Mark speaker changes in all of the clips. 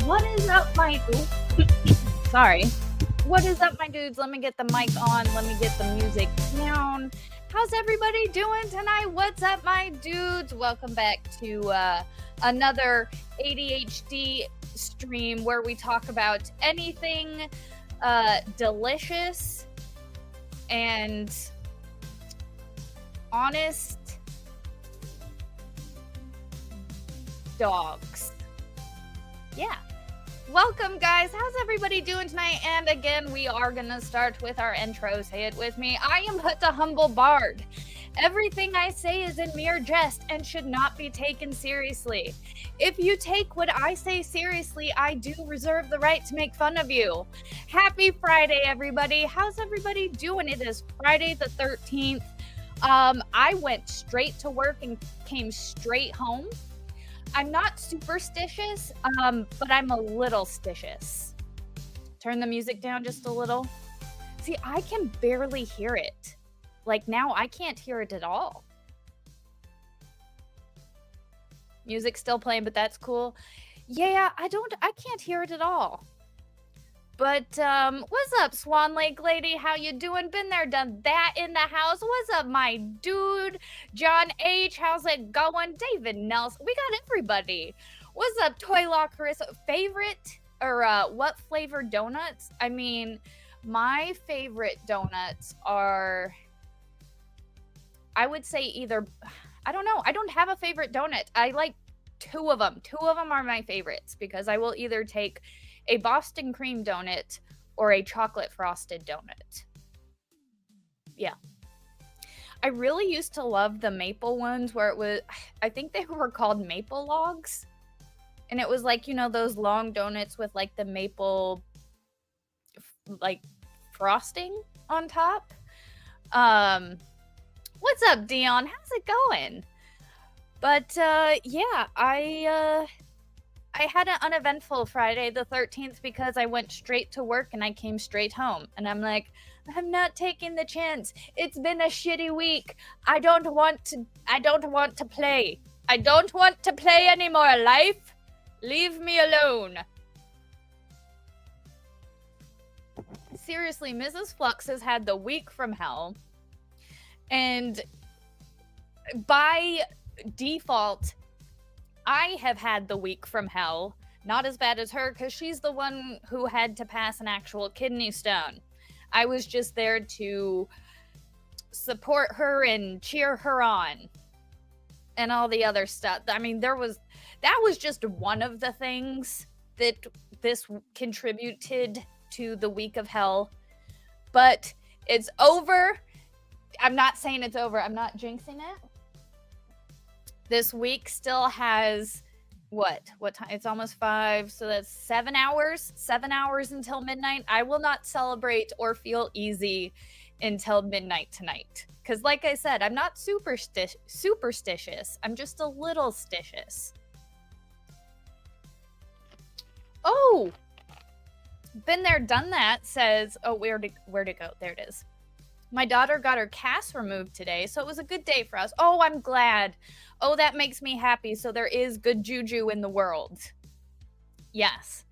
Speaker 1: What is up, my sorry. What is up, my dudes? Let me get the mic on. Let me get the music down. How's everybody doing tonight? What's up, my dudes? Welcome back to another ADHD stream where we talk about anything delicious and honest dogs. Yeah. Welcome, guys. How's everybody doing tonight? And again, we are going to start with our intro. Say it with me. I am but a humble bard. Everything I say is in mere jest and should not be taken seriously. If you take what I say seriously, I do reserve the right to make fun of you. Happy Friday, everybody. How's everybody doing? It is Friday the 13th. I went straight to work and came straight home. I'm not superstitious, but I'm a little stitious. Turn the music down just a little. See, I can barely hear it. Like now I can't hear it at all. Music's still playing, but that's cool. Yeah, I can't hear it at all. But what's up, Swan Lake lady? How you doing? Been there, done that in the house. What's up, my dude? John H, how's it going? David Nelson, we got everybody. What's up, Toy Lockers? Favorite or what flavor donuts? I mean, my favorite donuts are, I would say either, I don't know. I don't have a favorite donut. I like two of them. Two of them are my favorites because I will either take a Boston cream donut or a chocolate frosted donut. Yeah. I really used to love the maple ones where it was, I think they were called maple logs. And it was like, you know, those long donuts with like the maple, like frosting on top. What's up, Dion? How's it going? But yeah, I had an uneventful Friday the 13th because I went straight to work and I came straight home. And I'm like, I'm not taking the chance. It's been a shitty week. I don't want to play. I don't want to play anymore. Life, leave me alone. Seriously, Mrs. Flux has had the week from hell. And by default, I have had the week from hell. Not as bad as her, because she's the one who had to pass an actual kidney stone. I was just there to support her and cheer her on. And all the other stuff. I mean, that was just one of the things that this contributed to the week of hell. But it's over. I'm not saying it's over. I'm not jinxing it. This week still has, what time? It's almost 5, so that's 7 hours. 7 hours until midnight. I will not celebrate or feel easy until midnight tonight. Because like I said, I'm not superstitious. I'm just a little stitious. Oh! Been there, done that, says, oh, where'd it go? There it is. My daughter got her cast removed today, so it was a good day for us. Oh, I'm glad. Oh, that makes me happy. So there is good juju in the world. Yes.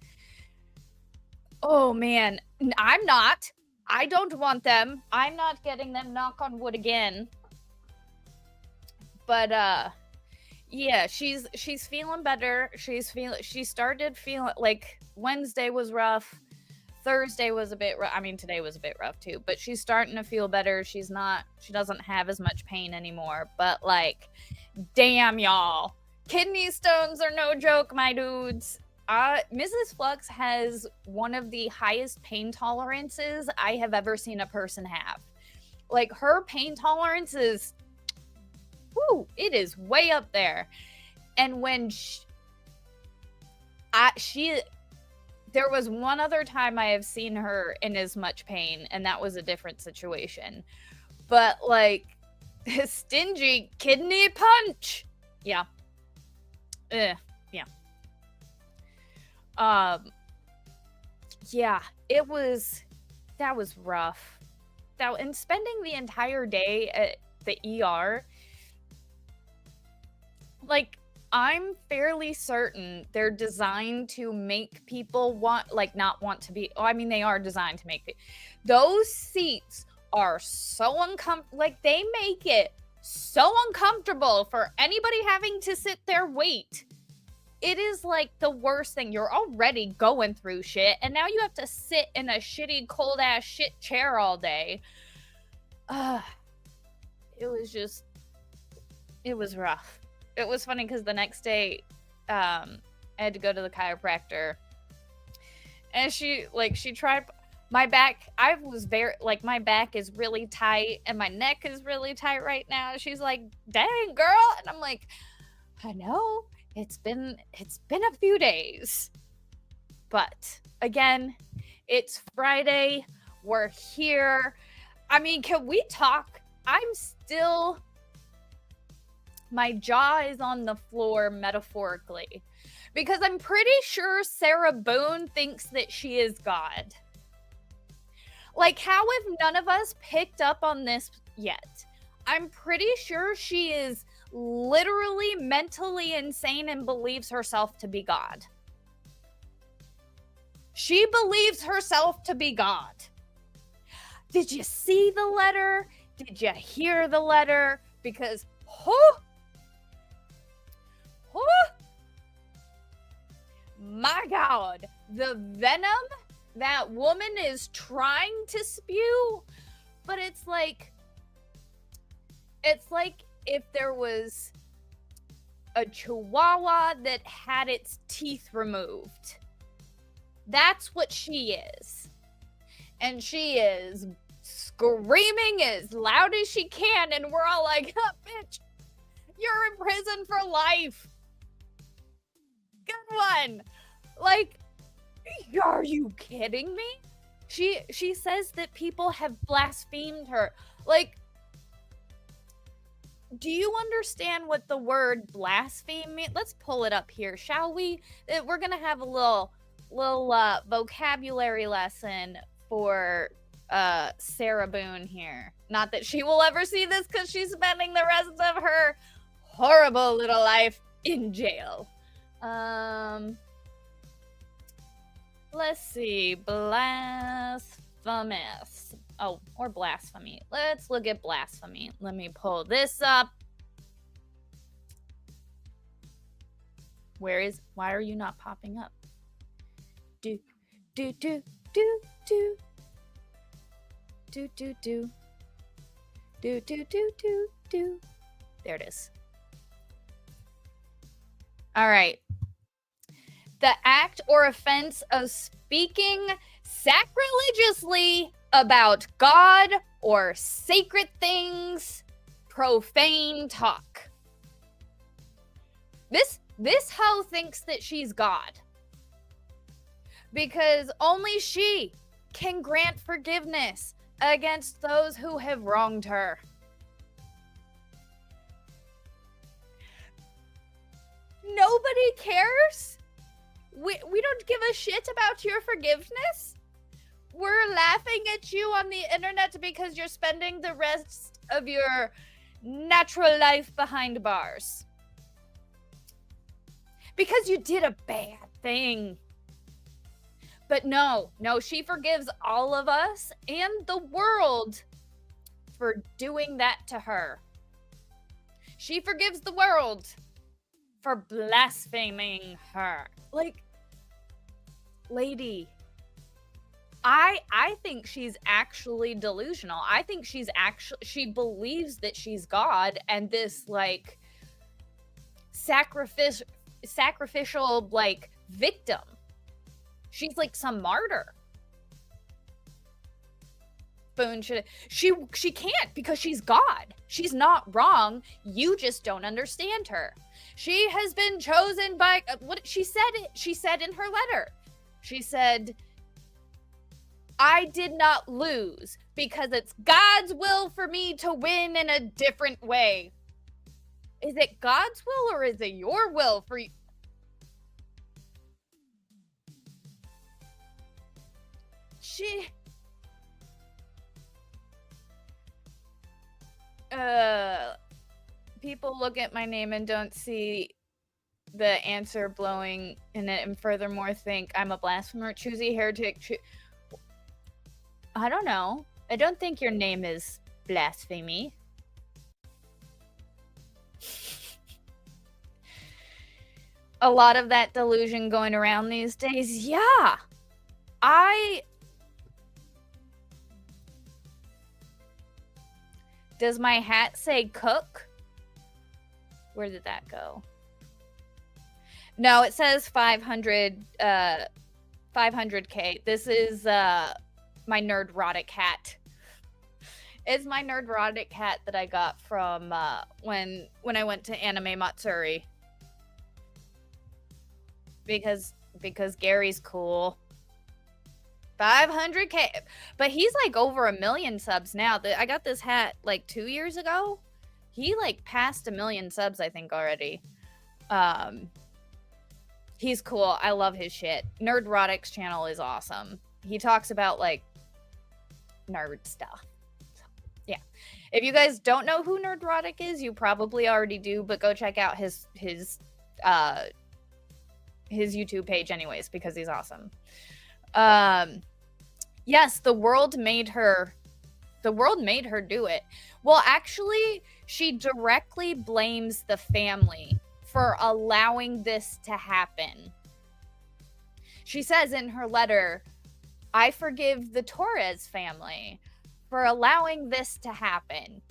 Speaker 1: Oh, man. I'm not. I don't want them. I'm not getting them. Knock on wood again. But, yeah, she's feeling better. She started feeling like Wednesday was rough. Thursday was a bit rough. I mean, today was a bit rough too, but she's starting to feel better. She doesn't have as much pain anymore, but like, damn y'all. Kidney stones are no joke, my dudes. Mrs. Flux has one of the highest pain tolerances I have ever seen a person have. Like, her pain tolerance is, whoo, it is way up there. And when there was one other time I have seen her in as much pain, and that was a different situation. But, like, stingy kidney punch. Yeah. Yeah. Yeah, that was rough. And spending the entire day at the ER, like, I'm fairly certain they're designed to make people want, like, not want to be. Oh, I mean, they are designed to make it. Those seats are so uncomfortable. Like, they make it so uncomfortable for anybody having to sit there wait. It is like the worst thing. You're already going through shit, and now you have to sit in a shitty, cold ass shit chair all day. It was just, it was rough. It was funny because the next day, I had to go to the chiropractor, and she tried my back. I was very, like, my back is really tight and my neck is really tight right now. She's like, "Dang, girl," and I'm like, "I know. It's been a few days." But again, it's Friday. We're here. I mean, can we talk? My jaw is on the floor metaphorically, because I'm pretty sure Sarah Boone thinks that she is God. Like, how have none of us picked up on this yet? I'm pretty sure she is literally mentally insane and believes herself to be God. She believes herself to be God. Did you see the letter? Did you hear the letter? Because, my God, the venom that woman is trying to spew. But it's like if there was a chihuahua that had its teeth removed. That's what she is. And she is screaming as loud as she can, and we're all like, "Oh, bitch, you're in prison for life." Good one. Like, are you kidding me? She says that people have blasphemed her. Like, do you understand what the word blaspheme means? Let's pull it up here, shall we? We're gonna have a little vocabulary lesson for Sarah Boone here. Not that she will ever see this, because she's spending the rest of her horrible little life in jail. Let's see. Blasphemous. Oh, or blasphemy. Let's look at blasphemy. Let me pull this up. Why are you not popping up? Do. There it is. All right. The act or offense of speaking sacrilegiously about God or sacred things, profane talk. This hoe thinks that she's God, because only she can grant forgiveness against those who have wronged her. Nobody cares? We don't give a shit about your forgiveness? We're laughing at you on the internet because you're spending the rest of your natural life behind bars. Because you did a bad thing. But no, she forgives all of us and the world for doing that to her. She forgives the world for blaspheming her. Like, lady, I think she's actually delusional. I think she believes that she's God, and this, like, sacrificial, like, victim. She's like some martyr. Boone she can't, because she's God. She's not wrong. You just don't understand her. She has been chosen by what she said in her letter. She said, "I did not lose because it's God's will for me to win in a different way." Is it God's will, or is it your will for you? People look at my name and don't see the answer blowing in it, and furthermore think I'm a blasphemer, choosy heretic. I don't know. I don't think your name is blasphemy. A lot of that delusion going around these days. Yeah. Does my hat say cook? Where did that go? No, it says 500K. This is my Nerdrotic hat. It's my Nerdrotic hat that I got from when I went to Anime Matsuri. Because Gary's cool. 500K. But he's like over 1 million subs now. I got this hat like 2 years ago. He like passed 1 million subs, I think, already. He's cool. I love his shit. Nerdrotic's channel is awesome. He talks about like nerd stuff. So, yeah. If you guys don't know who Nerdrotic is, you probably already do, but go check out his YouTube page anyways, because he's awesome. Yes, the world made her do it. Well, actually, she directly blames the family for allowing this to happen. She says in her letter, I forgive the Torres family for allowing this to happen.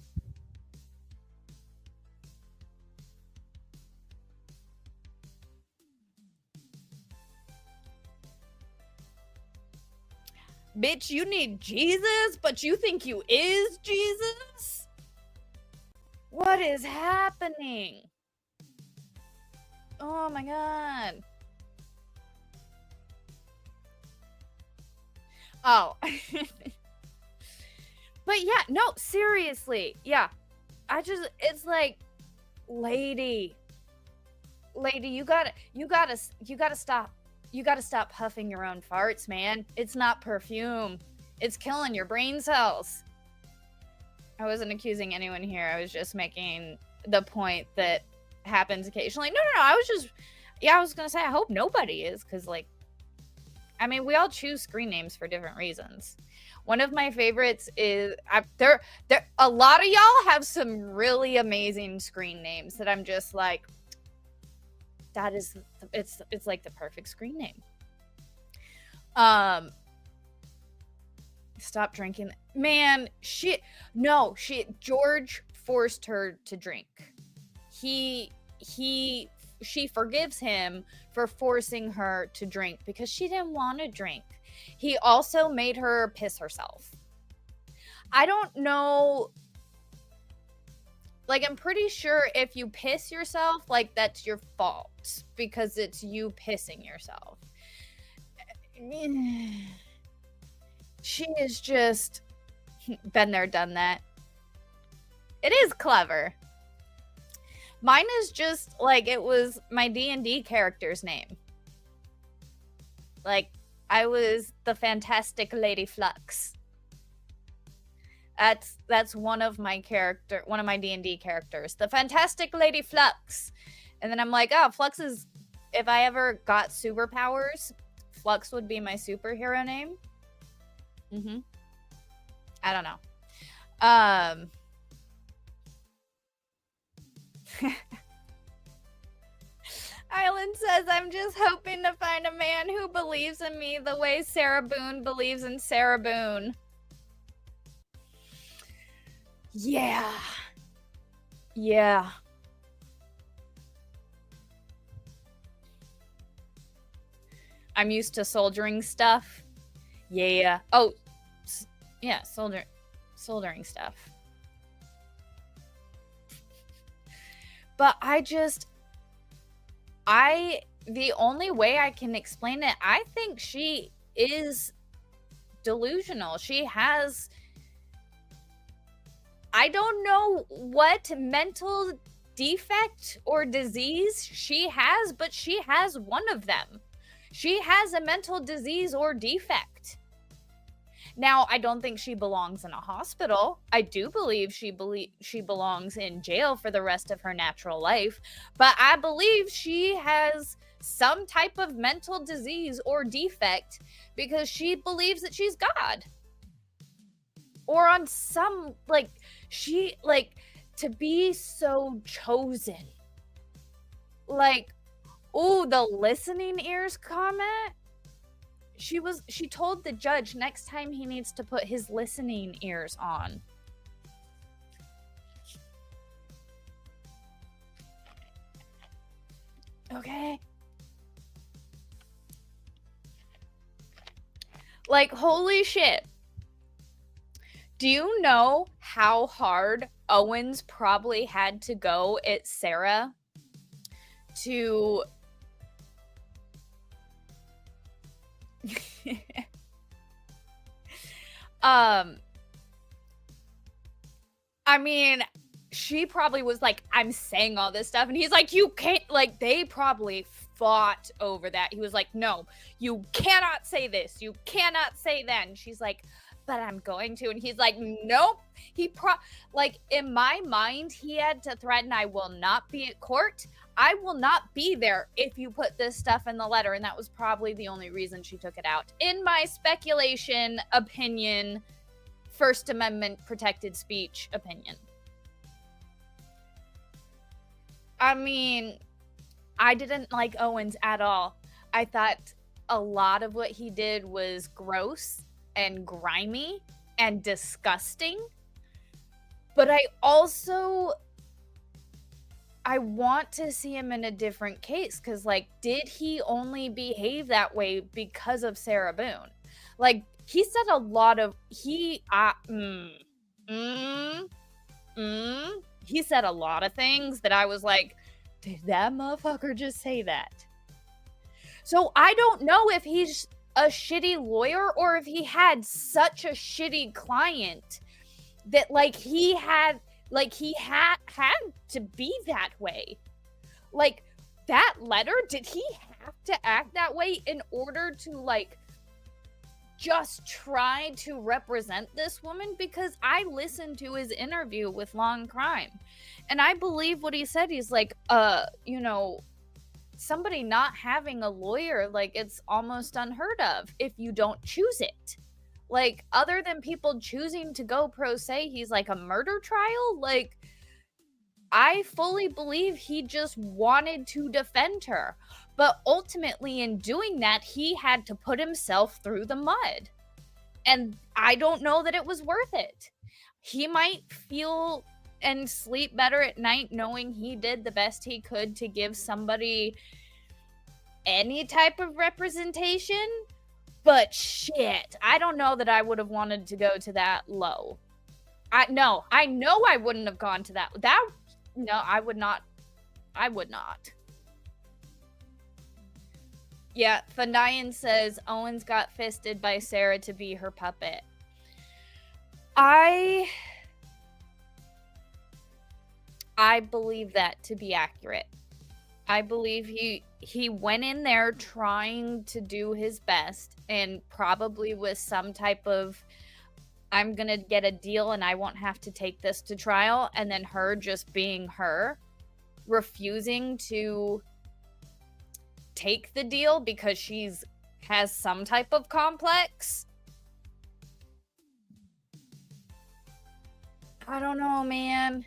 Speaker 1: Bitch, you need Jesus, but you think you is Jesus? What is happening? Oh my god. Oh. But yeah, no, seriously. Yeah. It's like, lady, you gotta stop. You gotta stop huffing your own farts, man. It's not perfume. It's killing your brain cells. I wasn't accusing anyone here. I was just making the point that happens occasionally. No. I was gonna say, I hope nobody is, because, like, I mean, we all choose screen names for different reasons. One of my favorites is, a lot of y'all have some really amazing screen names that I'm just like, it's like the perfect screen name. Stop drinking. Man, George forced her to drink. She forgives him for forcing her to drink because she didn't want to drink. He also made her piss herself. I don't know. Like, I'm pretty sure if you piss yourself, like, that's your fault because it's you pissing yourself. She is just been there, done that. It is clever. Mine is just like, it was my D&D character's name. Like, I was the Fantastic Lady Flux. That's one of my D&D characters, the Fantastic Lady Flux. And then I'm like, oh, Flux is, if I ever got superpowers, Flux would be my superhero name. I don't know. Island says, I'm just hoping to find a man who believes in me the way Sarah Boone believes in Sarah Boone. Yeah. I'm used to soldiering stuff. Yeah. Oh, yeah, soldering stuff. But the only way I can explain it, I think she is delusional. She has, I don't know what mental defect or disease she has, but she has one of them. She has a mental disease or defect. Now, I don't think she belongs in a hospital. I do believe she belongs in jail for the rest of her natural life, but I believe she has some type of mental disease or defect because she believes that she's God. Or on some, like, she, like, to be so chosen. Like, oh, the listening ears comment. She told the judge next time he needs to put his listening ears on. Okay. Like, holy shit. Do you know how hard Owens probably had to go at Sarah to I mean, she probably was like, I'm saying all this stuff, and he's like, you can't, like, they probably fought over that. He was like, no, you cannot say this, you cannot say that, and she's like, but I'm going to, and he's like, nope. Like, in my mind, he had to threaten, I will not be at court, I will not be there if you put this stuff in the letter, and that was probably the only reason she took it out. In my speculation, opinion, First Amendment protected speech opinion. I mean, I didn't like Owens at all. I thought a lot of what he did was gross and grimy and disgusting. But I want to see him in a different case, because, like, did he only behave that way because of Sarah Boone? Like, he said a lot of, he said a lot of things that I was like, did that motherfucker just say that? So I don't know if he's a shitty lawyer or if he had such a shitty client that, like, he had to be that way. Like, that letter, did he have to act that way in order to, like, just try to represent this woman? Because I listened to his interview with Long Crime, and I believe what he said. He's like, you know, somebody not having a lawyer, like, it's almost unheard of if you don't choose it. Like, other than people choosing to go pro se, he's like, a murder trial? Like, I fully believe he just wanted to defend her. But ultimately, in doing that, he had to put himself through the mud. And I don't know that it was worth it. He might feel and sleep better at night knowing he did the best he could to give somebody any type of representation. But shit, I don't know that I would have wanted to go to that low. I know I wouldn't have gone to that. No, I would not. I would not. Yeah, Fandian says Owens got fisted by Sarah to be her puppet. I believe that to be accurate. I believe he went in there trying to do his best, and probably with some type of, I'm gonna get a deal and I won't have to take this to trial, and then her just being her, refusing to take the deal because has some type of complex. I don't know, man.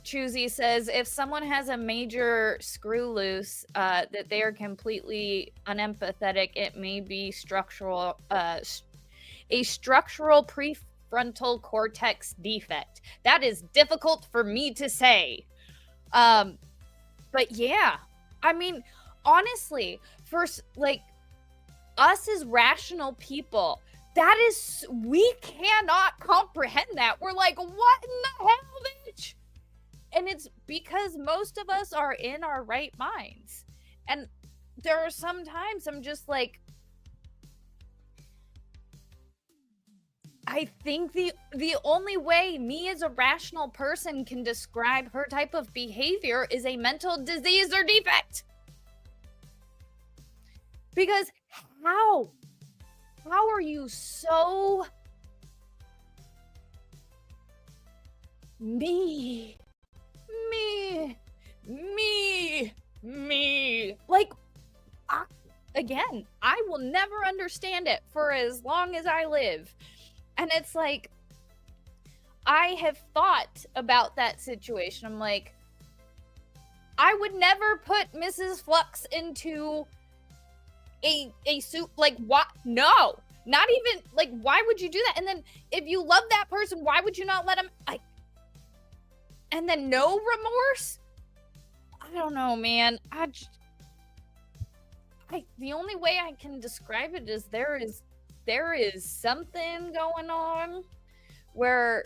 Speaker 1: Choosy says, if someone has a major screw loose, that they are completely unempathetic, it may be structural, a structural prefrontal cortex defect. That is difficult for me to say. But yeah, I mean, honestly, for, like, us as rational people, we cannot comprehend that. We're like, what in the hell, bitch? And it's because most of us are in our right minds. And there are some times I'm just like, I think the only way me as a rational person can describe her type of behavior is a mental disease or defect. Because how are you so me? Like, again, I will never understand it for as long as I live. And it's like, I have thought about that situation. I'm like, I would never put Mrs. Flux into a suit. Like, what? No, not even, like, why would you do that? And then if you love that person, why would you not let him, and then no remorse? I don't know, man. The only way I can describe it is there is something going on where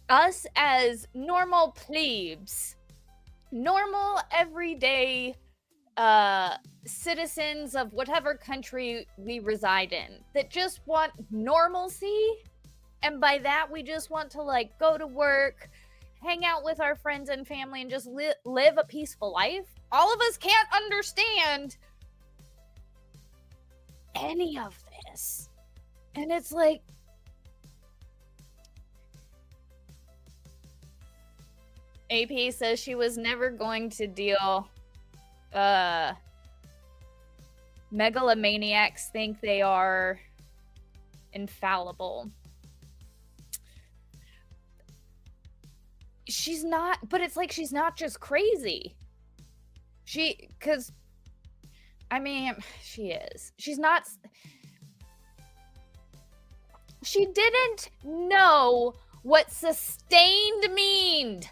Speaker 1: us as normal plebes, normal everyday citizens of whatever country we reside in, that just want normalcy, and by that we just want to, like, go to work, hang out with our friends and family, and just live a peaceful life. All of us can't understand any of this. And it's like, AP says she was never going to deal. Megalomaniacs think they are infallible. She's not, but it's like, she's not just crazy. Because, I mean, she is. She's not. She didn't know what sustained meant.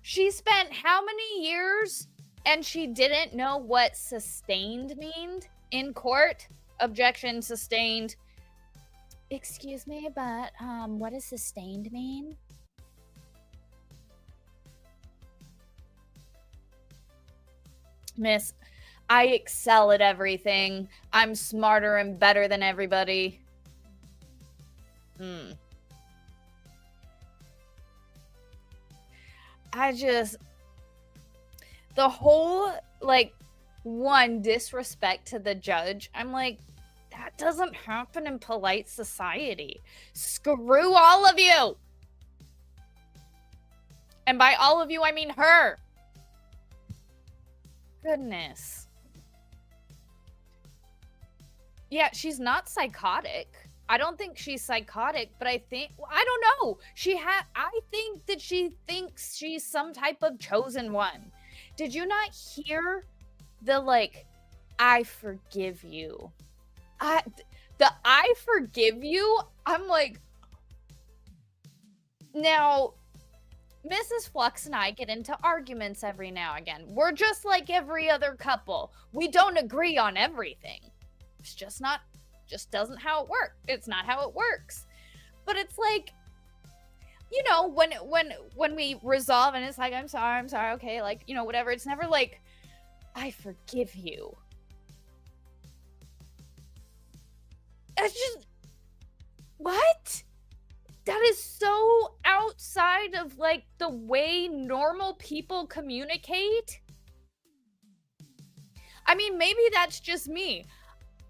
Speaker 1: She spent how many years and she didn't know what sustained meant in court? Objection, sustained. Excuse me, but what does sustained mean? Miss, I excel at everything. I'm smarter and better than everybody. The whole, like, disrespect to the judge. I'm like, that doesn't happen in polite society. Screw all of you. And by all of you, I mean her. Goodness. Yeah, she's not psychotic. I don't think she's psychotic, but I don't know. I think that she thinks she's some type of chosen one. Did you not hear the, like, I forgive you? I forgive you? I'm like, now, Mrs. Flux and I get into arguments every now and again. We're just like every other couple. We don't agree on everything. It's just doesn't how it works. It's not how it works. But it's like, you know, when we resolve and it's like, I'm sorry, okay, like, you know, whatever. It's never like, I forgive you. It's just, what? That is so outside of, like, the way normal people communicate. I mean, maybe that's just me.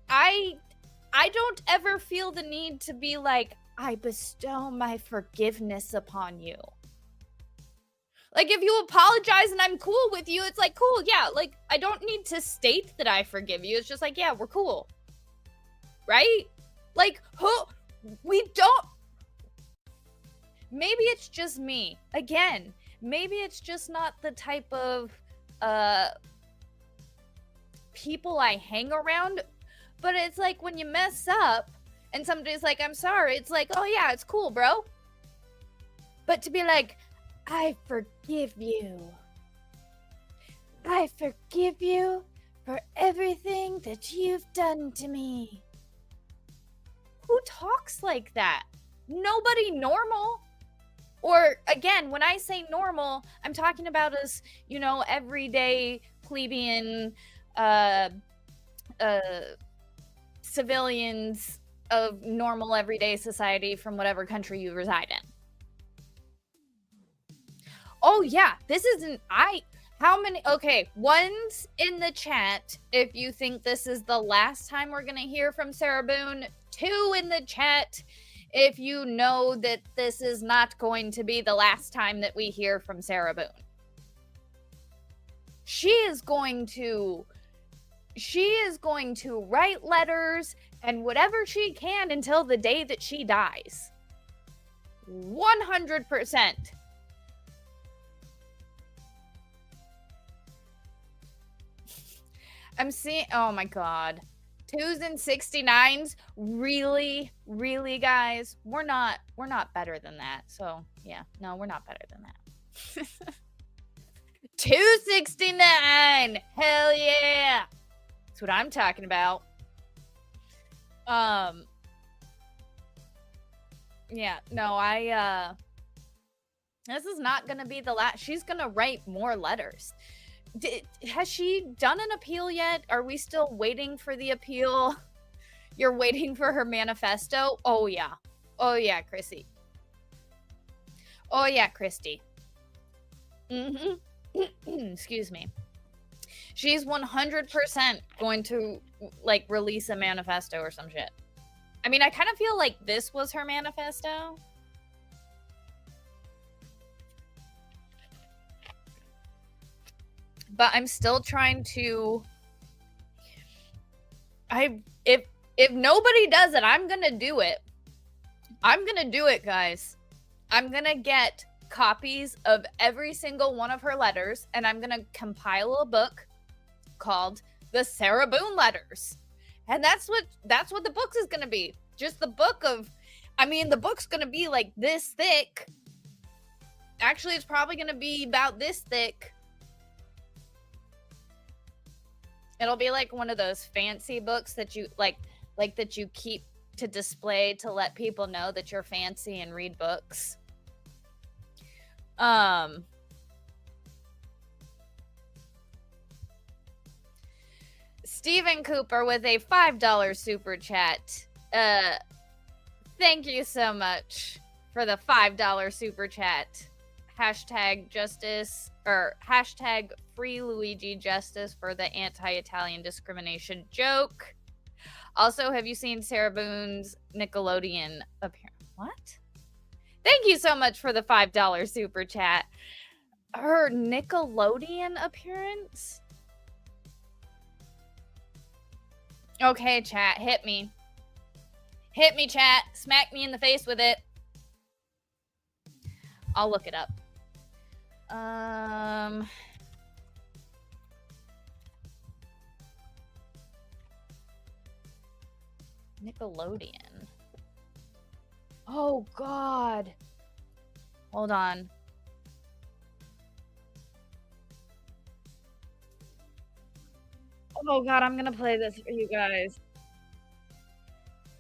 Speaker 1: I don't ever feel the need to be like, I bestow my forgiveness upon you. Like, if you apologize and I'm cool with you, it's like, cool, yeah. Like, I don't need to state that I forgive you. It's just like, yeah, we're cool. Right? Like, we don't. Maybe it's just me. Again, maybe it's just not the type of people I hang around. But it's like, when you mess up and somebody's like, I'm sorry, it's like, oh yeah, it's cool, bro. But to be like, I forgive you. I forgive you for everything that you've done to me. Who talks like that? Nobody normal. Or, again, when I say normal, I'm talking about us, you know, everyday plebeian civilians of normal everyday society from whatever country you reside in. Oh yeah, this isn't, How many? Okay, one's in the chat if you think this is the last time we're going to hear from Sarah Boone. 2 in the chat if you know that this is not going to be the last time that we hear from Sarah Boone. She is going to write letters and whatever she can until the day that she dies. 100%. I'm seeing, oh my God. 2s and 69s. Really, really, guys? We're not better than that. So yeah, no, we're not better than that. 269. Hell yeah. That's what I'm talking about. Yeah, no, this is not gonna be the last. She's gonna write more letters. Has she done an appeal yet? Are we still waiting for the appeal? You're waiting for her manifesto? Oh yeah. Oh yeah, Chrissy. Oh yeah, Christy. Excuse me. She's 100% going to like release a manifesto or some shit. I mean, I kind of feel like this was her manifesto. But I'm still trying to. If nobody does it, I'm gonna do it. I'm gonna do it, guys. I'm gonna get copies of every single one of her letters, and I'm gonna compile a book called The Sarah Boone Letters. And that's what the book is gonna be. Just the book of, I mean, the book's gonna be like this thick. Actually, it's probably gonna be about this thick. It'll be like one of those fancy books that you like that you keep to display to let people know that you're fancy and read books. Stephen Cooper with a $5 super chat. Thank you so much for the $5 super chat. Hashtag justice or hashtag free Luigi justice for the anti-Italian discrimination joke. Also, have you seen Sarah Boone's Nickelodeon appearance? What? Thank you so much for the $5 super chat. Her Nickelodeon appearance? Okay, chat, hit me. Hit me, chat. Smack me in the face with it. I'll look it up. Nickelodeon. Oh, God. Hold on. Oh, God, I'm gonna play this for you guys.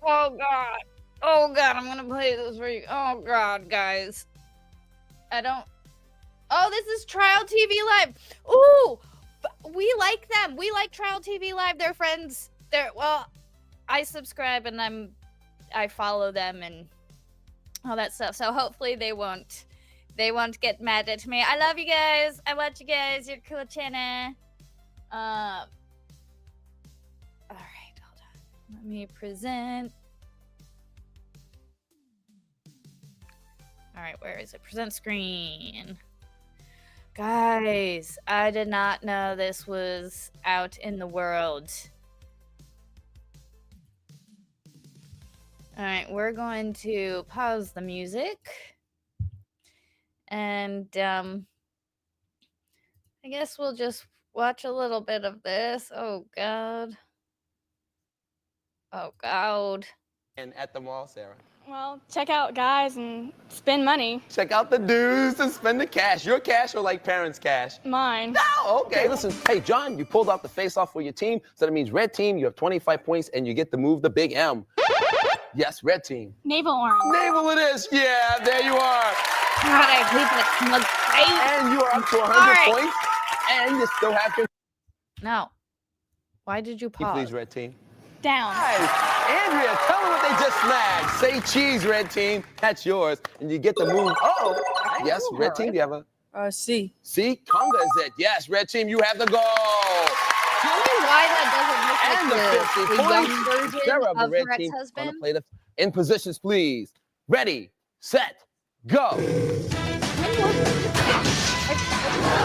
Speaker 1: Oh, God. Oh, God, I'm gonna play this for you. Oh, God, guys. I don't... Oh, this is Trial TV Live. Ooh, we like them. We like Trial TV Live. They're friends. Well, I subscribe and I follow them and all that stuff. So hopefully they won't get mad at me. I love you guys. I watch you guys. You're cool, channel. All right, hold on. Let me present. All right, where is it? Present screen. Guys, I did not know this was out in the world. All right, we're going to pause the music. And I guess we'll just watch a little bit of this. Oh, God. Oh, God.
Speaker 2: And at the mall, Sarah.
Speaker 3: Well, check out guys and spend money.
Speaker 2: Check out the dudes and spend the cash. Your cash or like parents' cash?
Speaker 3: Mine.
Speaker 2: No, okay. Listen, hey, John, you pulled out the face-off for your team, so that means red team, you have 25 points, and you get to move the big M. Yes, red team.
Speaker 3: Navel orange.
Speaker 2: Navel it is. Yeah, there you are.
Speaker 1: God, I hate that smug face.
Speaker 2: And you are up to 100 points, and you still have your...
Speaker 1: No. Why did you pause?
Speaker 2: Please, red team.
Speaker 3: Down.
Speaker 2: Nice. Andrea, tell them what they just snagged. Say cheese, red team. That's yours. And you get to move. Oh, yes, red team, do you have a
Speaker 4: C.
Speaker 2: See, conga is it. Yes, red team, you have the goal.
Speaker 1: Tell me why that
Speaker 2: And
Speaker 1: doesn't
Speaker 2: the
Speaker 1: look
Speaker 2: 50
Speaker 1: like the young
Speaker 2: points.
Speaker 1: version
Speaker 2: Sarah of the
Speaker 1: of
Speaker 2: red
Speaker 1: her
Speaker 2: team gonna
Speaker 1: ex-husband.
Speaker 2: play the in positions, please. Ready, set, go.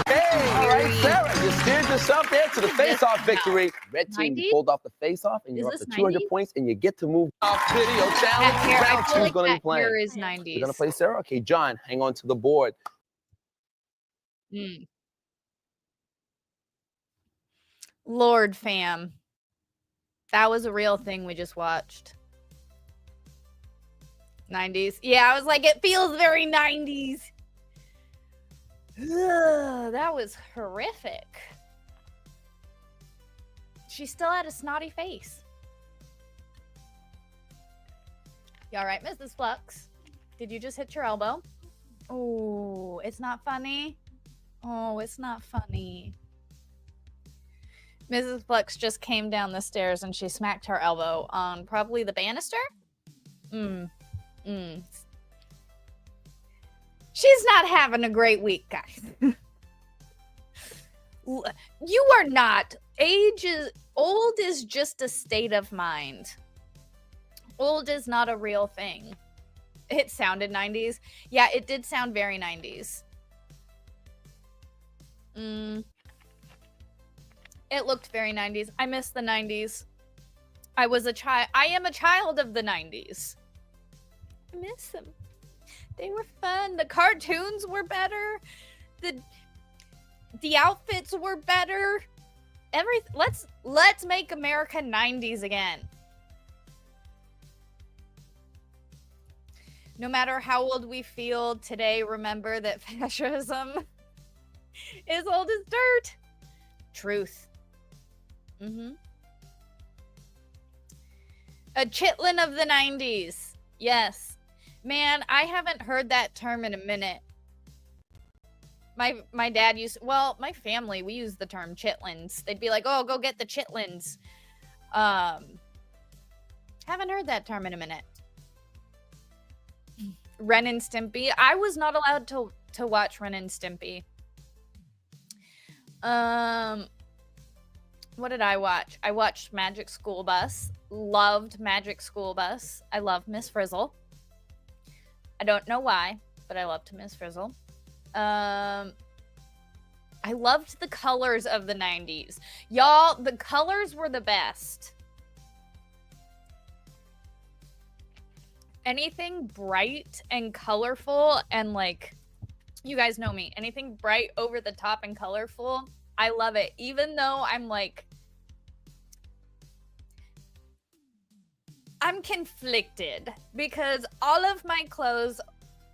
Speaker 2: Hey, all right, Sarah, you steered yourself there to the face-off victory. Red team, you
Speaker 1: 90s?
Speaker 2: pulled off the face-off, and
Speaker 1: Is
Speaker 2: you're up to
Speaker 1: this
Speaker 2: 200
Speaker 1: 90s?
Speaker 2: points, and you get to move off video challenge.
Speaker 1: That hair, I
Speaker 2: Round
Speaker 1: feel
Speaker 2: two's
Speaker 1: like
Speaker 2: gonna be
Speaker 1: that
Speaker 2: playing.
Speaker 1: hair is 90s.
Speaker 2: You're gonna play Sarah? Okay, John, hang on to the board.
Speaker 1: Mm. Lord fam. That was a real thing we just watched. 90s. Yeah, I was like, it feels very 90s. Ugh, that was horrific. She still had a snotty face. You all right, Mrs. Flux? Did you just hit your elbow? Oh, it's not funny. Oh, it's not funny. Mrs. Flux just came down the stairs and she smacked her elbow on probably the banister. She's not having a great week, guys. You are not. Old is just a state of mind. Old is not a real thing. It sounded 90s. Yeah, it did sound very 90s. It looked very 90s. I miss the 90s. I am a child of the 90s. I miss them. They were fun. The cartoons were better. The outfits were better. Let's make America 90s again. No matter how old we feel today, remember that fascism is old as dirt. Truth. A chitlin of the 90s. Yes. Man, I haven't heard that term in a minute. My dad my family, we use the term chitlins. They'd be like, oh, go get the chitlins. Haven't heard that term in a minute. Ren and Stimpy. I was not allowed to watch Ren and Stimpy. What did I watch? I watched Magic School Bus. Loved Magic School Bus. I love Miss Frizzle. I don't know why, but I loved Miss Frizzle. I loved the colors of the 90s. Y'all, the colors were the best. Anything bright and colorful and like, you guys know me, anything bright, over the top, and colorful, I love it. Even though I'm conflicted because all of my clothes,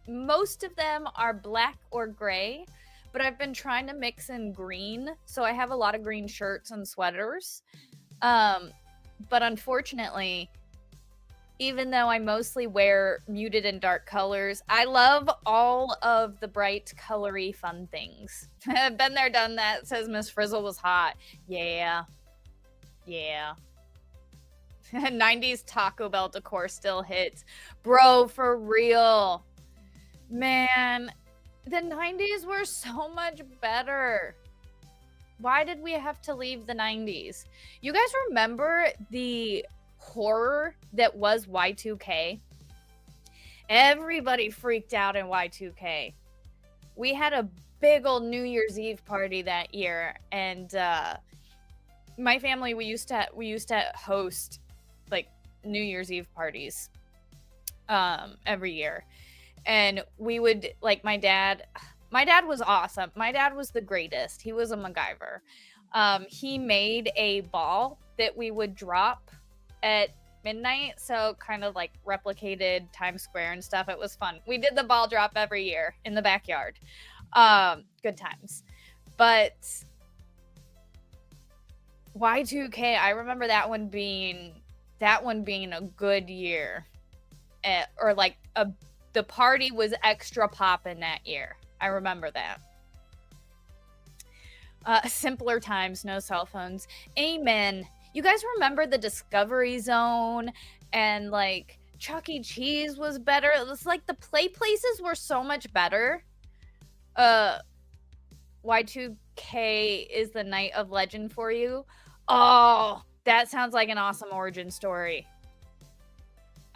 Speaker 1: most of them are black or gray, but I've been trying to mix in green. So I have a lot of green shirts and sweaters. But unfortunately, even though I mostly wear muted and dark colors, I love all of the bright, colory, fun things. Been there, done that, says Miss Frizzle was hot. Yeah. 90s Taco Bell decor still hits. Bro, for real. Man, the 90s were so much better. Why did we have to leave the 90s? You guys remember the horror that was Y2K? Everybody freaked out in Y2K. We had a big old New Year's Eve party that year, and my family, we used to host like New Year's Eve parties every year. And we would, like, my dad was awesome. My dad was the greatest. He was a MacGyver. He made a ball that we would drop at midnight, so kind of like replicated Times Square and stuff. It was fun. We did the ball drop every year in the backyard. Good times. But Y2K, I remember that one being a good year. Or like the party was extra poppin' that year. I remember that. Simpler times, no cell phones. Amen. You guys remember the Discovery Zone and like Chuck E. Cheese was better. It was like the play places were so much better. Y2K is the night of legend for you. Oh, that sounds like an awesome origin story.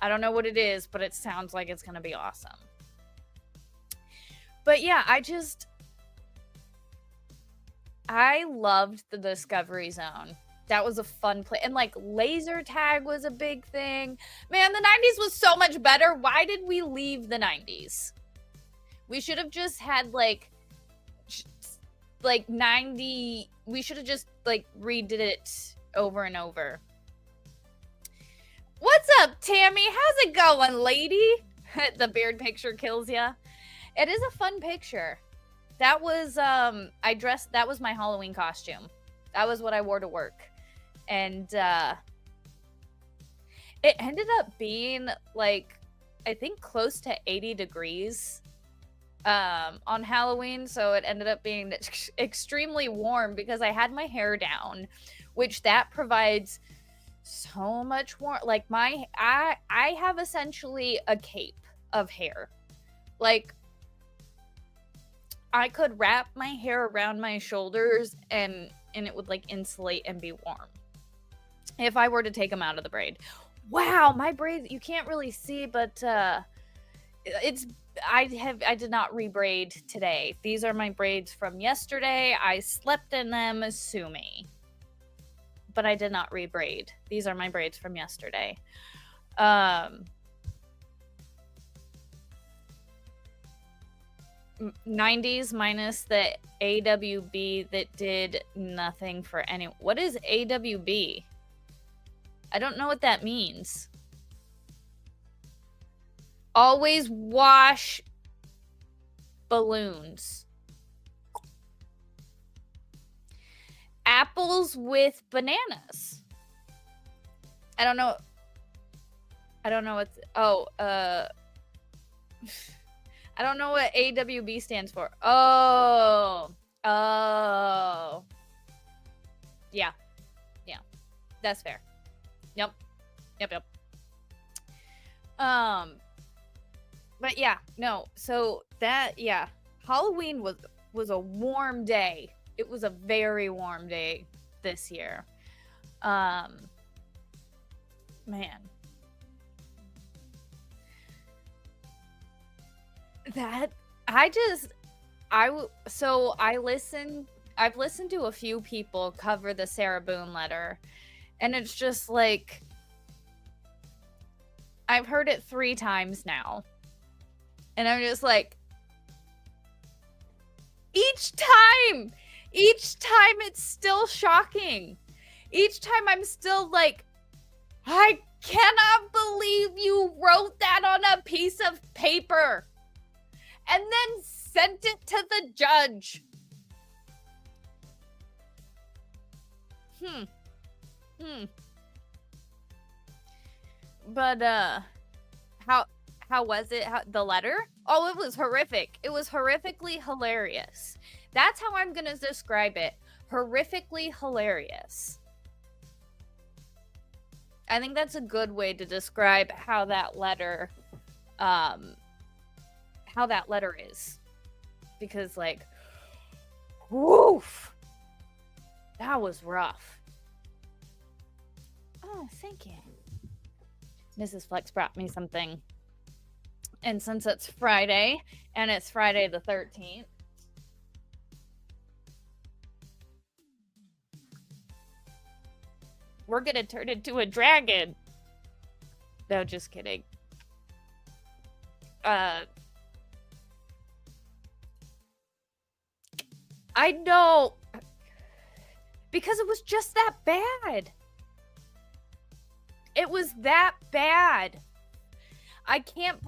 Speaker 1: I don't know what it is, but it sounds like it's going to be awesome. But yeah, I loved the Discovery Zone. That was a fun play. And like laser tag was a big thing. Man, the 90s was so much better. Why did we leave the 90s? We should have just had like 90. We should have just like redid it over and over. What's up, Tammy? How's it going, lady? The beard picture kills ya. It is a fun picture. That was that was my Halloween costume. That was what I wore to work. And it ended up being like, I think close to 80 degrees on Halloween. So it ended up being extremely warm because I had my hair down, which that provides so much warmth. Like I have essentially a cape of hair. Like I could wrap my hair around my shoulders and it would like insulate and be warm if I were to take them out of the braid. Wow, my braids, you can't really see, but I did not rebraid today. These are my braids from yesterday. I slept in them, sue me. But I did not rebraid. These are my braids from yesterday. 90s minus the AWB that did nothing for any. What is AWB? I don't know what that means. Always wash balloons. Apples with bananas. I don't know what's I don't know what AWB stands for. Oh. Yeah. That's fair. Yep. But yeah, no. So that, yeah. Halloween was a warm day. It was a very warm day this year. Man. I've listened to a few people cover the Sarah Boone letter, and it's just like, I've heard it 3 times now, and I'm just like, each time it's still shocking. Each time I'm still like, I cannot believe you wrote that on a piece of paper and then sent it to the judge. But how was it? The letter? Oh, it was horrific. It was horrifically hilarious. That's how I'm gonna describe it. Horrifically hilarious. I think that's a good way to describe how that letter is. Because like, woof. That was rough. Oh, thank you. Mrs. Flex brought me something. And since it's Friday, and it's Friday the 13th, we're gonna turn into a dragon. No, just kidding. I know. Because it was just that bad. It was that bad. I can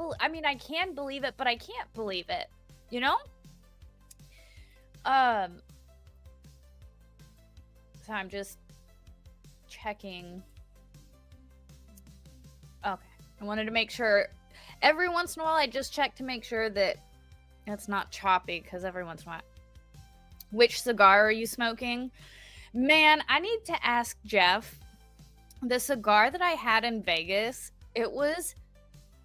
Speaker 1: believe it, but I can't believe it. You know? So I'm just checking. Okay. I wanted to make sure. Every once in a while, I just check to make sure that it's not choppy, because every once in a while. Which cigar are you smoking? Man, I need to ask Jeff. The cigar that I had in Vegas, it was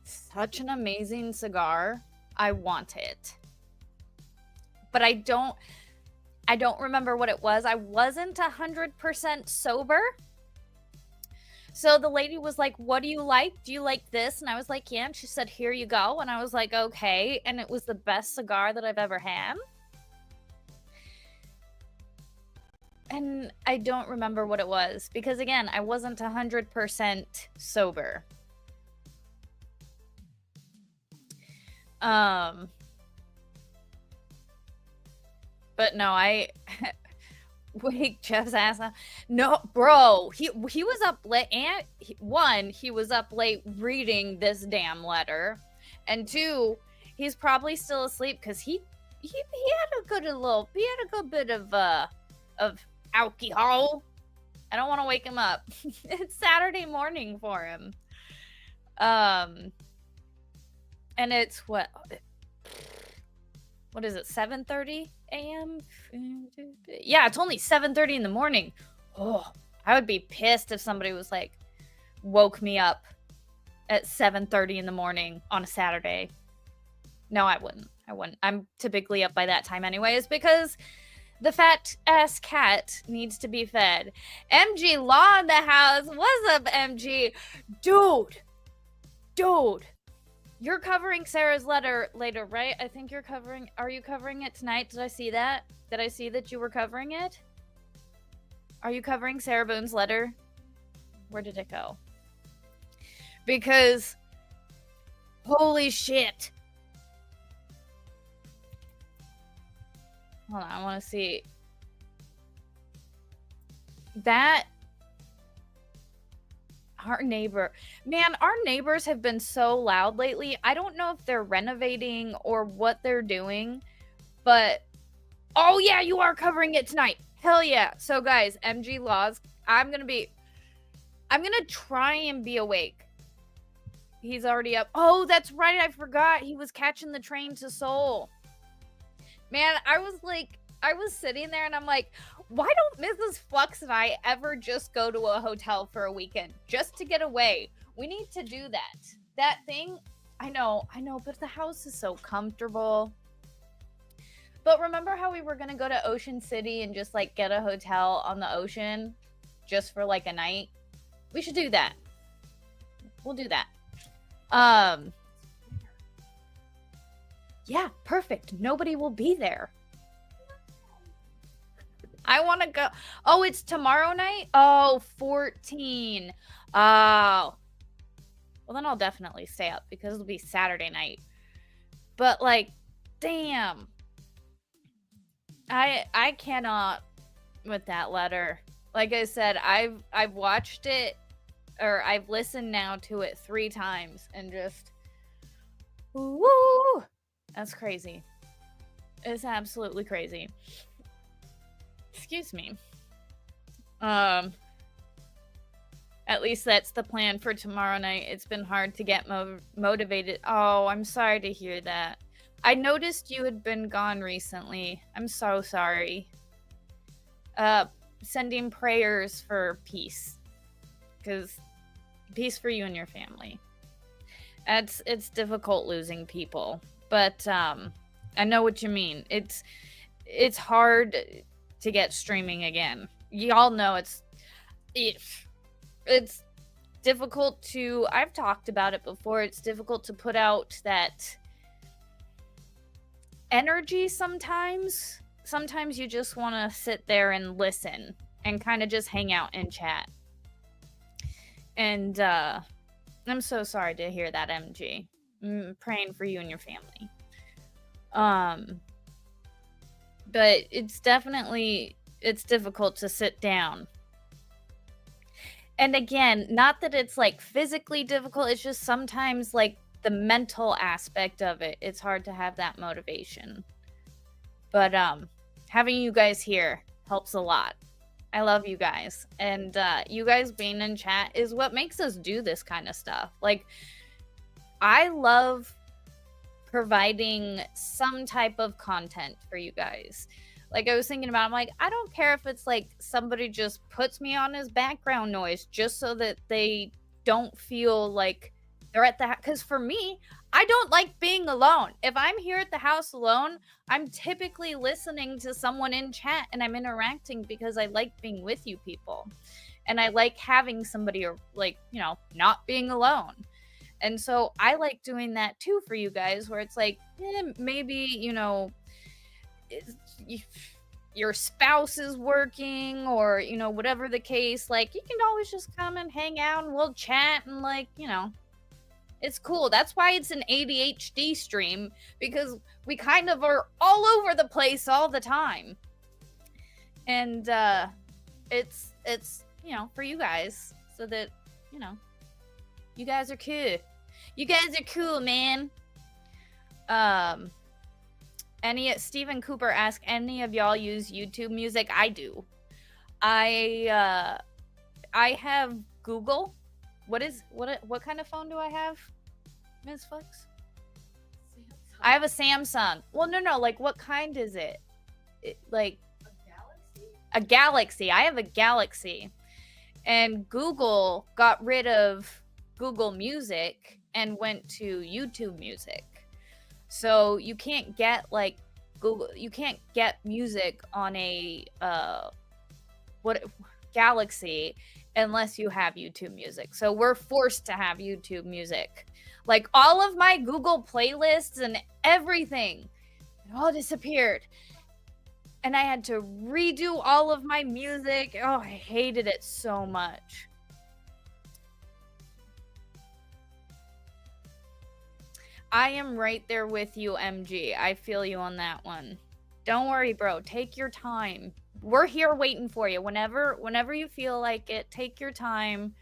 Speaker 1: such an amazing cigar. I want it. But I don't. I don't remember what it was. I wasn't 100% sober. So the lady was like, what do you like? Do you like this? And I was like, yeah. And she said, here you go. And I was like, okay. And it was the best cigar that I've ever had. And I don't remember what it was because, again, I wasn't 100% sober. But no, I wake Jeff's ass up. No, bro, he was up late, and one, he was up late reading this damn letter, and two, he's probably still asleep because he had a good bit of alcohol. I don't want to wake him up. It's Saturday morning for him. And it's what is it, 7:30 a.m.? Yeah, it's only 7:30 in the morning. Oh, I would be pissed if somebody was like, woke me up at 7:30 in the morning on a Saturday. No, I wouldn't. I'm typically up by that time anyways because the fat ass cat needs to be fed. MG Law in the house. What's up, MG? Dude. You're covering Sarah's letter later, right? I think are you covering it tonight? Did I see that? Did I see that you were covering it? Are you covering Sarah Boone's letter? Where did it go? Because, holy shit. Hold on, I want to see. That, our neighbors have been so loud lately. I don't know if they're renovating or what they're doing, but oh yeah, you are covering it tonight. Hell yeah. So guys, MG Laws, I'm gonna try and be awake. He's already up. Oh, that's right, I forgot. He was catching the train to Seoul. Man, I was sitting there and I'm like, why don't Mrs. Flux and I ever just go to a hotel for a weekend just to get away? We need to do that. That thing, I know, but the house is so comfortable. But remember how we were going to go to Ocean City and just like get a hotel on the ocean just for like a night? We should do that. We'll do that. Yeah, perfect. Nobody will be there. I want to go. Oh, it's tomorrow night? Oh, 14. Oh. Well, then I'll definitely stay up because it'll be Saturday night. But, like, damn. I cannot with that letter. Like I said, I've watched it, or I've listened now to it 3 times and just, woo! That's crazy. It's absolutely crazy. Excuse me. At least that's the plan for tomorrow night. It's been hard to get motivated. Oh, I'm sorry to hear that. I noticed you had been gone recently. I'm so sorry. Sending prayers for peace. Because peace for you and your family. It's difficult losing people. But I know what you mean. It's hard to get streaming again. Y'all know it's difficult to, I've talked about it before, it's difficult to put out that energy sometimes. Sometimes you just want to sit there and listen and kind of just hang out and chat. And I'm so sorry to hear that, MG. I'm praying for you and your family. But it's difficult to sit down. And again, not that it's like physically difficult, it's just sometimes like the mental aspect of it. It's hard to have that motivation. But having you guys here helps a lot. I love you guys. And you guys being in chat is what makes us do this kind of stuff. Like, I love providing some type of content for you guys. Like, I was thinking about, I'm like, I don't care if it's like somebody just puts me on as background noise just so that they don't feel like They're at the because for me, I don't like being alone. If I'm here at the house alone, I'm typically listening to someone in chat and I'm interacting because I like being with you people. And I like having somebody like, you know, not being alone. And so I like doing that too for you guys, where it's like, maybe, you know, your spouse is working or, you know, whatever the case, like you can always just come and hang out and we'll chat and like, you know, it's cool. That's why it's an ADHD stream, because we kind of are all over the place all the time. And it's you know, for you guys, so that, you know, you guys are cool. You guys are cool, man. Stephen Cooper asked, any of y'all use YouTube Music? I do. I have Google. What kind of phone do I have, Ms. Flex? Samsung. I have a Samsung. Well, no, like what kind is it? Like a Galaxy? A Galaxy. I have a Galaxy. And Google got rid of Google Music and went to YouTube Music. So you can't get like Google, you can't get music on a Galaxy unless you have YouTube Music. So we're forced to have YouTube Music. Like all of my Google playlists and everything, it all disappeared. And I had to redo all of my music. Oh, I hated it so much. I am right there with you, MG. I feel you on that one. Don't worry, bro. Take your time. We're here waiting for you. Whenever you feel like it, take your time.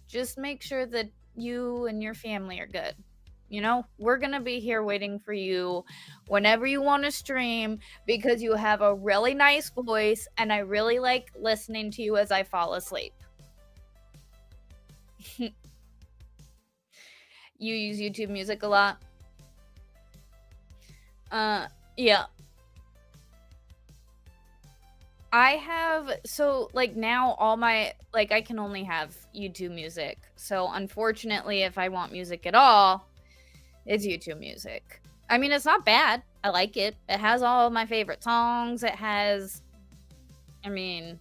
Speaker 1: Just make sure that you and your family are good. You know, we're going to be here waiting for you whenever you want to stream, because you have a really nice voice and I really like listening to you as I fall asleep. You use YouTube Music a lot? Yeah. I have, so like now all my, like I can only have YouTube Music. So unfortunately, if I want music at all, it's YouTube Music. I mean, it's not bad. I like it. It has all of my favorite songs. It has, I mean,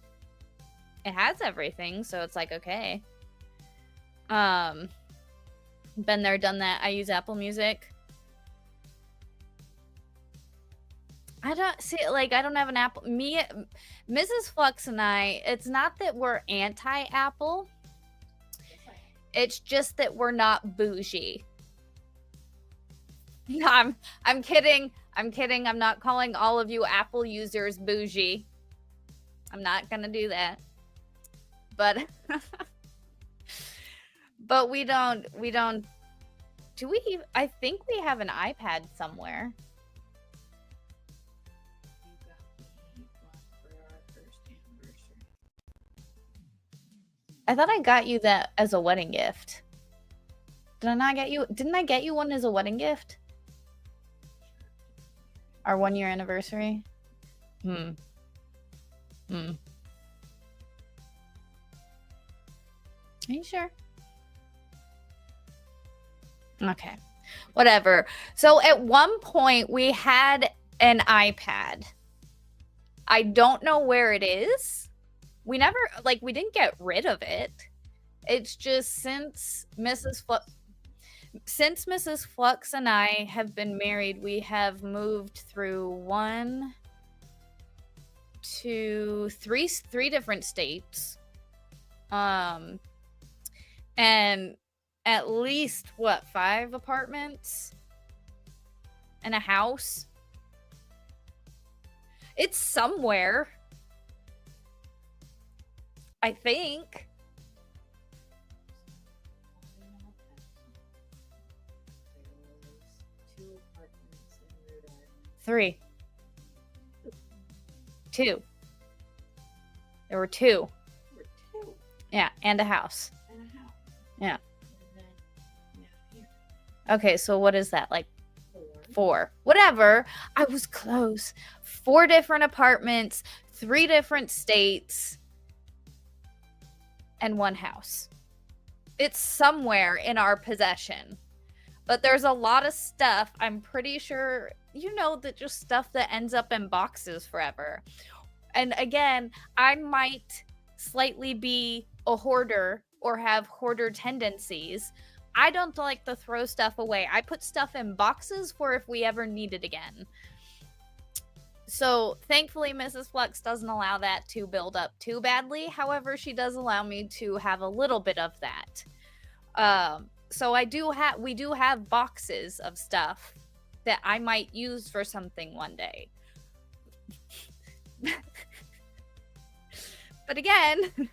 Speaker 1: it has everything. So it's like, okay. Been there, done that. I use Apple Music. I don't see, like, I don't have an Apple. Mrs. Flux and I, it's not that we're anti-Apple. It's just that we're not bougie. I'm kidding. I'm kidding. I'm not calling all of you Apple users bougie. I'm not gonna do that. But but we don't do we? I think we have an iPad somewhere. I thought I got you that as a wedding gift. Did I not get you? Didn't I get you one as a wedding gift? Our 1-year anniversary? Are you sure? Okay. Whatever. So at one point we had an iPad. I don't know where it is. We never, like, we didn't get rid of it. It's just since Mrs. Flux and I have been married, we have moved through 3 different states. And at least, 5 apartments? And a house? It's somewhere. I think. 3. 2. There were 2. Yeah, and a house. Yeah. Okay, so what is that? Like 4. Whatever. I was close. 4 different apartments, 3 different states, and 1 house. It's somewhere in our possession. But there's a lot of stuff, I'm pretty sure, that just stuff that ends up in boxes forever. And again, I might slightly be a hoarder or have hoarder tendencies. I don't like to throw stuff away. I put stuff in boxes for if we ever need it again. So thankfully, Mrs. Flux doesn't allow that to build up too badly. However, she does allow me to have a little bit of that. So we do have boxes of stuff that I might use for something one day. But again,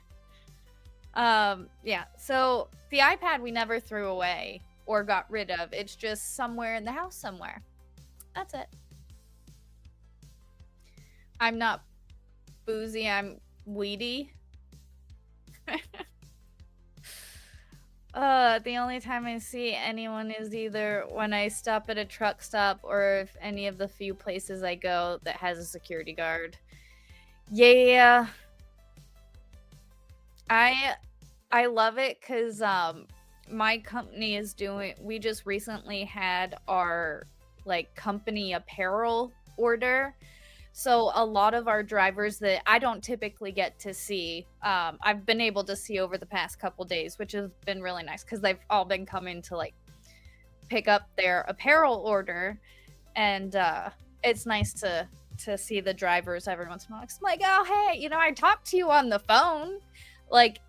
Speaker 1: yeah, so the iPad we never threw away or got rid of. It's just somewhere in the house somewhere. That's it. I'm not boozy, I'm weedy. The only time I see anyone is either when I stop at a truck stop or if any of the few places I go that has a security guard. Yeah. I love it because my company is we just recently had our company apparel order. So a lot of our drivers that I don't typically get to see, I've been able to see over the past couple days, which has been really nice because they've all been coming to pick up their apparel order, and it's nice to see the drivers every once in a while. It's like, oh hey, I talked to you on the phone.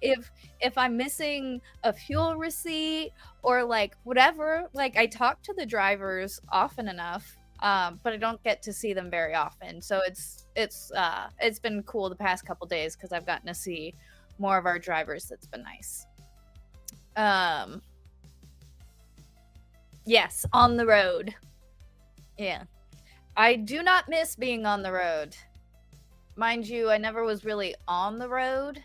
Speaker 1: If I'm missing a fuel receipt or whatever, I talk to the drivers often enough. But I don't get to see them very often. So it's been cool the past couple days because I've gotten to see more of our drivers. That's been nice. Yes, on the road. Yeah. I do not miss being on the road. Mind you, I never was really on the road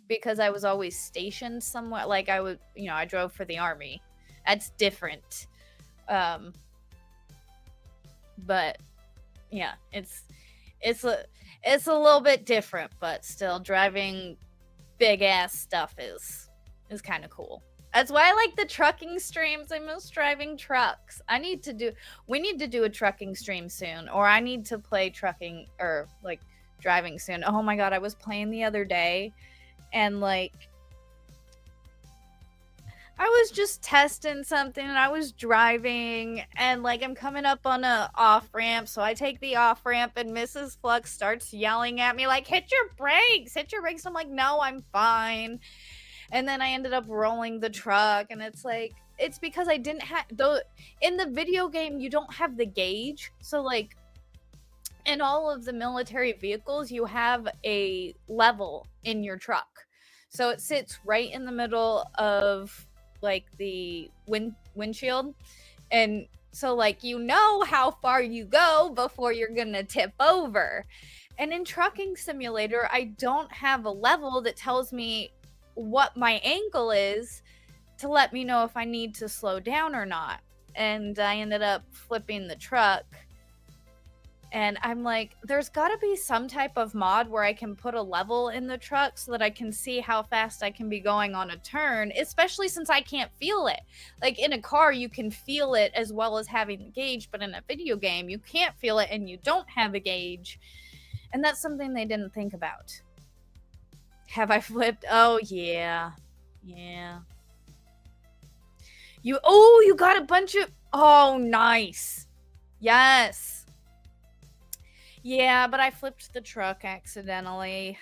Speaker 1: because I was always stationed somewhere. I drove for the Army. That's different. But yeah, it's a little bit different, but still driving big ass stuff is kind of cool. That's why I like the trucking streams. I miss driving trucks. We need to do a trucking stream soon, or I need to play trucking or driving soon. Oh my god, I was playing the other day and I was just testing something and I was driving and I'm coming up on a off ramp. So I take the off ramp and Mrs. Flux starts yelling at me hit your brakes, hit your brakes. I'm like, no, I'm fine. And then I ended up rolling the truck and it's because I didn't have in the video game, you don't have the gauge. So in all of the military vehicles, you have a level in your truck. So it sits right in the middle of the windshield, and so how far you go before you're gonna tip over. And in Trucking Simulator, I don't have a level that tells me what my angle is to let me know if I need to slow down or not. And I ended up flipping the truck. And I'm like, there's got to be some type of mod where I can put a level in the truck so that I can see how fast I can be going on a turn, especially since I can't feel it. In a car, you can feel it as well as having the gauge, but in a video game, you can't feel it and you don't have a gauge. And that's something they didn't think about. Have I flipped? Oh, yeah. Yeah. You got a bunch of... Oh, nice. Yes. Yeah, but I flipped the truck accidentally.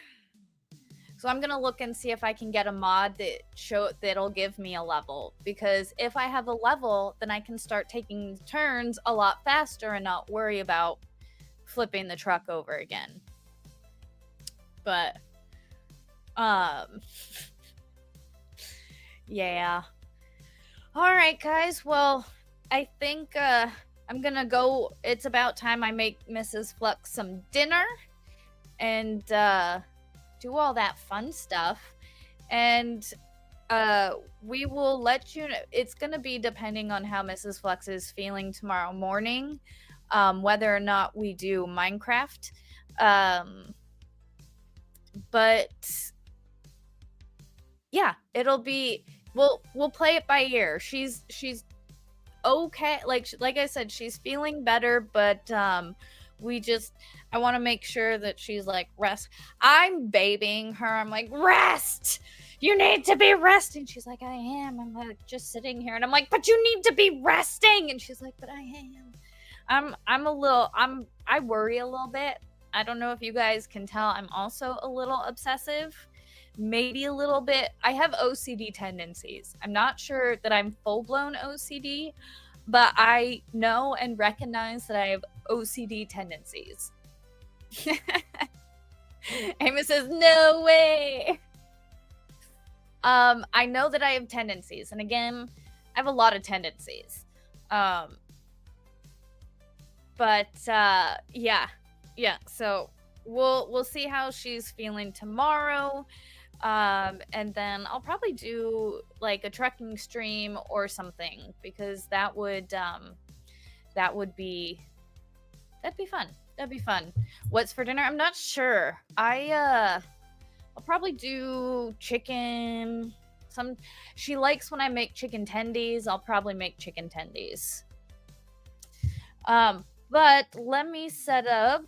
Speaker 1: So I'm gonna look and see if I can get a mod that'll give me a level. Because if I have a level, then I can start taking turns a lot faster and not worry about flipping the truck over again. But, yeah. Alright, guys. Well, I think, I'm gonna go. It's about time I make Mrs. Flux some dinner and do all that fun stuff. And we will let you know. It's gonna be depending on how Mrs. Flux is feeling tomorrow morning, whether or not we do Minecraft. But yeah, it'll be we'll play it by ear. She's okay. Like I said, she's feeling better, but I want to make sure that she's like rest. I'm babying her. I'm like, rest. You need to be resting. She's like, I am. I'm like just sitting here, and I'm like, but you need to be resting. And she's like, but I am. I worry a little bit. I don't know if you guys can tell. I'm also a little obsessive, maybe a little bit. I have OCD tendencies. I'm not sure that I'm full-blown OCD, but I know and recognize that I have OCD tendencies. Amos says, no way. I know that I have tendencies, and again, I have a lot of tendencies. Yeah, so we'll see how she's feeling tomorrow. And then I'll probably do like a trekking stream or something, because that'd be fun. That'd be fun. What's for dinner? I'm not sure. I'll probably do chicken. She likes when I make chicken tendies. I'll probably make chicken tendies. But let me set up.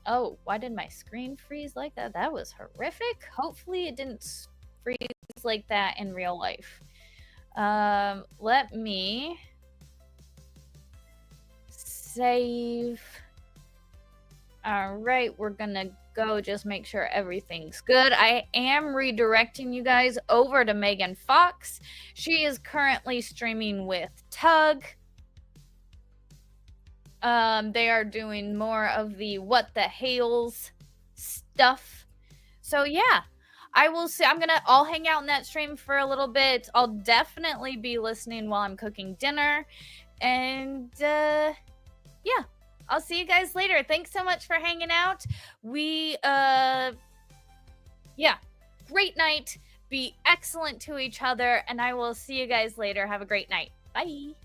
Speaker 1: Oh, why did my screen freeze like that? That was horrific. Hopefully it didn't freeze like that in real life. Let me save. All right, we're gonna go just make sure everything's good. I am redirecting you guys over to Megan Fox. She is currently streaming with Tug. They are doing more of the what the hails stuff. So yeah, I will see. I'll hang out in that stream for a little bit. I'll definitely be listening while I'm cooking dinner. And yeah, I'll see you guys later. Thanks so much for hanging out. Yeah, great night. Be excellent to each other, and I will see you guys later. Have a great night. Bye.